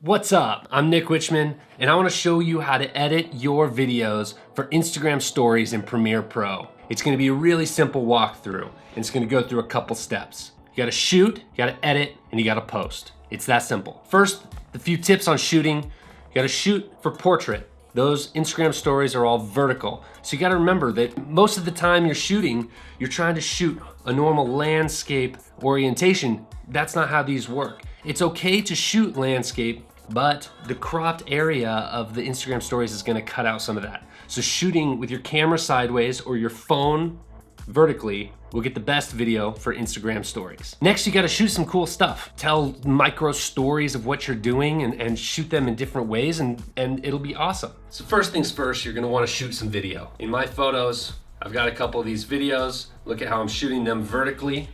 What's up? I'm Nick Wichman, and I want to show you how to edit your videos for Instagram stories in Premiere Pro. It's going to be a really simple walkthrough, and it's going to go through a couple steps. You got to shoot, you got to edit, and you got to post. It's that simple. First, the few tips on shooting. You got to shoot for portrait. Those Instagram stories are all vertical. So you got to remember that most of the time you're shooting, you're trying to shoot a normal landscape orientation. That's not how these work. It's okay to shoot landscape, but the cropped area of the Instagram stories is gonna cut out some of that. So shooting with your camera sideways or your phone vertically will get the best video for Instagram stories. Next, you gotta shoot some cool stuff. Tell micro stories of what you're doing and shoot them in different ways and it'll be awesome. So first things first, you're gonna wanna shoot some video. In my photos, I've got a couple of these videos. Look at how I'm shooting them vertically.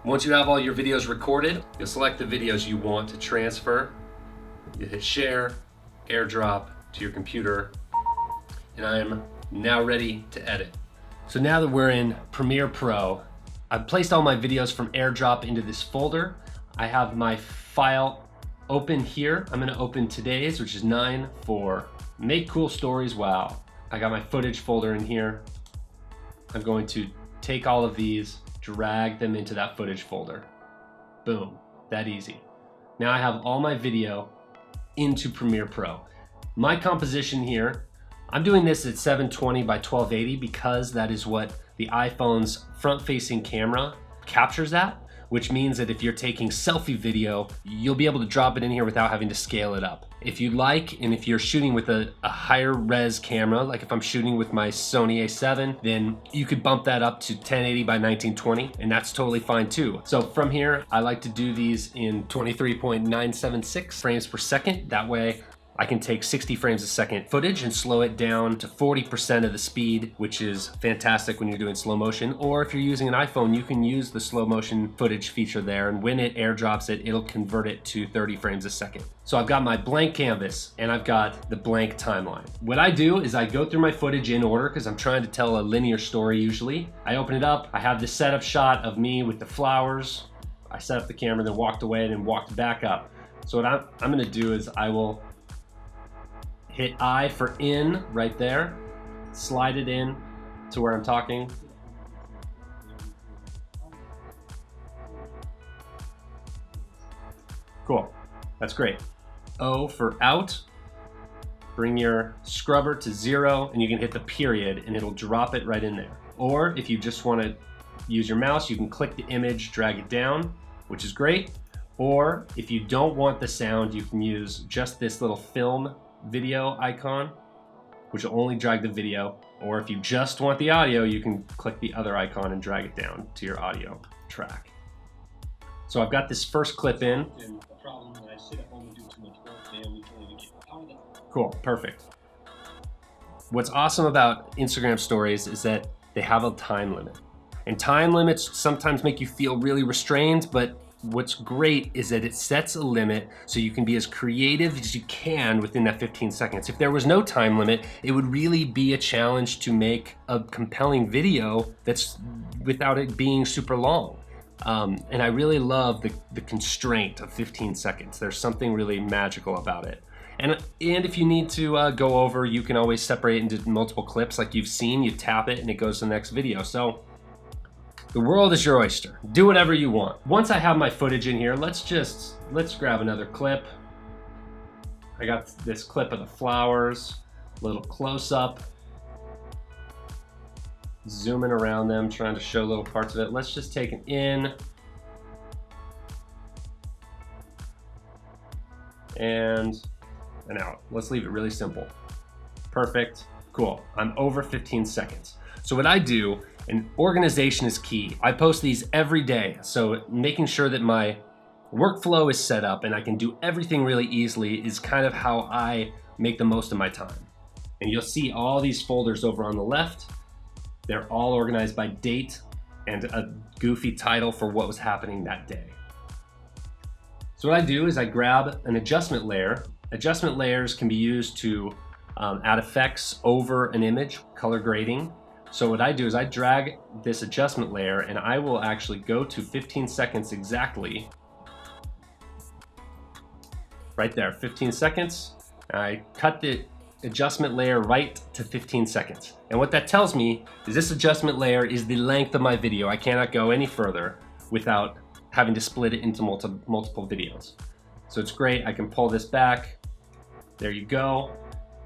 Once you have all your videos recorded, you'll select the videos you want to transfer. You hit share, airdrop to your computer, and I am now ready to edit. So now that we're in Premiere Pro, I've placed all my videos from airdrop into this folder. I have my file open here. I'm gonna open today's, which is 9 for Make Cool Stories Wow. I got my footage folder in here. I'm going to take all of these, drag them into that footage folder. Boom, that easy. Now I have all my video into Premiere Pro. My composition here, I'm doing this at 720 by 1280 because that is what the iPhone's front-facing camera captures that, which means that if you're taking selfie video, you'll be able to drop it in here without having to scale it up. If you like, and if you're shooting with a higher res camera, like if I'm shooting with my Sony A7, then you could bump that up to 1080 by 1920, and that's totally fine too. So from here, I like to do these in 23.976 frames per second. That way, I can take 60 frames a second footage and slow it down to 40% of the speed, which is fantastic when you're doing slow motion. Or if you're using an iPhone, you can use the slow motion footage feature there, and when it airdrops it, it'll convert it to 30 frames a second. So I've got my blank canvas and I've got the blank timeline. What I do is I go through my footage in order because I'm trying to tell a linear story usually. I open it up, I have the setup shot of me with the flowers. I set up the camera, then walked away, and then walked back up. So what I'm gonna do is I will hit I for in right there, slide it in to where I'm talking. Cool, that's great. O for out, bring your scrubber to 0 and you can hit the period and it'll drop it right in there. Or if you just want to use your mouse, you can click the image, drag it down, which is great. Or if you don't want the sound, you can use just this little film video icon, which will only drag the video. Or if you just want the audio, you can click the other icon and drag it down to your audio track. So I've got this first clip in. Cool, perfect. What's awesome about Instagram stories is that they have a time limit. And time limits sometimes make you feel really restrained, but what's great is that it sets a limit so you can be as creative as you can within that 15 seconds. If there was no time limit, it would really be a challenge to make a compelling video that's without it being super long. And I really love the constraint of 15 seconds. There's something really magical about it. And if you need to go over, you can always separate it into multiple clips like you've seen. You tap it and it goes to the next video. So the world is your oyster. Do whatever you want. Once I have my footage in here, let's grab another clip. I got this clip of the flowers, a little close up, zooming around them, trying to show little parts of it. Let's just take an in and an out. Let's leave it really simple. Perfect, cool. I'm over 15 seconds. So what I do, and organization is key. I post these every day, so making sure that my workflow is set up and I can do everything really easily is kind of how I make the most of my time. And you'll see all these folders over on the left. They're all organized by date and a goofy title for what was happening that day. So what I do is I grab an adjustment layer. Adjustment layers can be used to add effects over an image, color grading. So what I do is I drag this adjustment layer and I will actually go to 15 seconds exactly right there, 15 seconds. I cut the adjustment layer right to 15 seconds. And what that tells me is this adjustment layer is the length of my video. I cannot go any further without having to split it into multiple videos. So it's great, I can pull this back. There you go.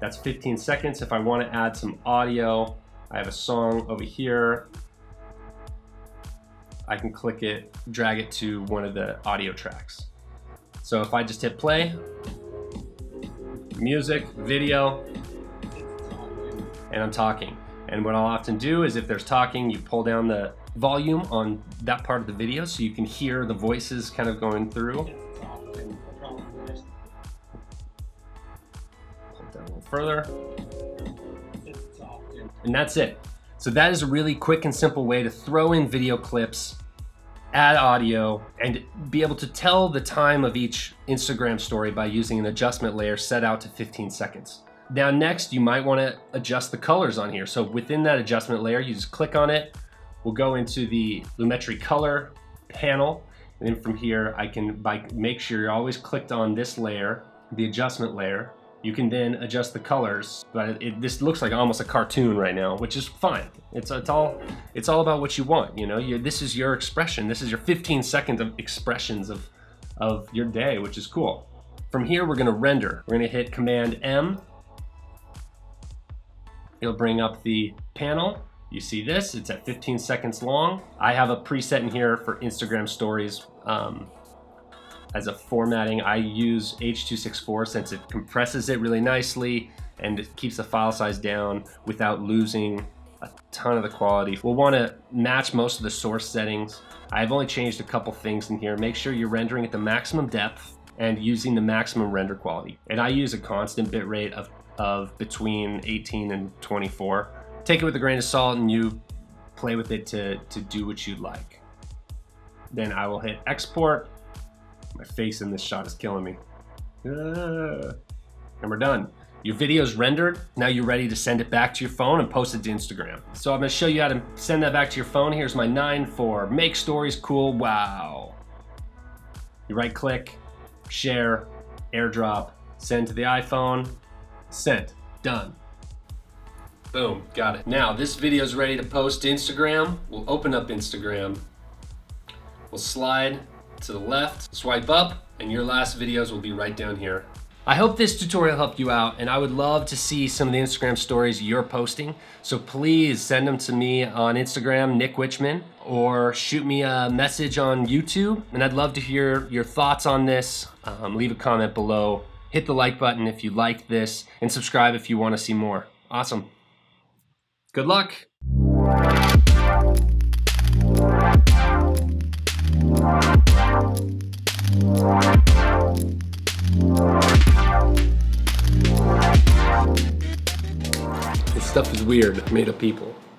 That's 15 seconds. If I want to add some audio, I have a song over here. I can click it, drag it to one of the audio tracks. So if I just hit play, music, video, and I'm talking. And what I'll often do is if there's talking, you pull down the volume on that part of the video so you can hear the voices kind of going through. Pull down a little further. And that's it. So that is a really quick and simple way to throw in video clips, add audio, and be able to tell the time of each Instagram story by using an adjustment layer set out to 15 seconds. Now next, you might want to adjust the colors on here. So within that adjustment layer, you just click on it. We'll go into the Lumetri color panel. And then from here, I can make sure you're always clicked on this layer, the adjustment layer. You can then adjust the colors, but this looks like almost a cartoon right now, which is fine. It's all about what you want. You know, this is your expression. This is your 15 seconds of expressions of your day, which is cool. From here, we're gonna render. We're gonna hit Command M. It'll bring up the panel. You see this, it's at 15 seconds long. I have a preset in here for Instagram stories. As a formatting, I use H.264 since it compresses it really nicely and it keeps the file size down without losing a ton of the quality. We'll want to match most of the source settings. I've only changed a couple things in here. Make sure you're rendering at the maximum depth and using the maximum render quality. And I use a constant bitrate of between 18 and 24. Take it with a grain of salt and you play with it to do what you'd like. Then I will hit export. My face in this shot is killing me. And we're done. Your video's rendered. Now you're ready to send it back to your phone and post it to Instagram. So I'm gonna show you how to send that back to your phone. Here's my 9 for make stories cool, wow. You right click, share, airdrop, send to the iPhone, sent, done. Boom, got it. Now this video's ready to post to Instagram. We'll open up Instagram. We'll slide to the left, swipe up, and your last videos will be right down here. I hope this tutorial helped you out, and I would love to see some of the Instagram stories you're posting. So please send them to me on Instagram, Nick Wichman, or shoot me a message on YouTube. And I'd love to hear your thoughts on this. Leave a comment below. Hit the like button if you liked this, and subscribe if you want to see more. Awesome. Good luck. This stuff is weird, made of people.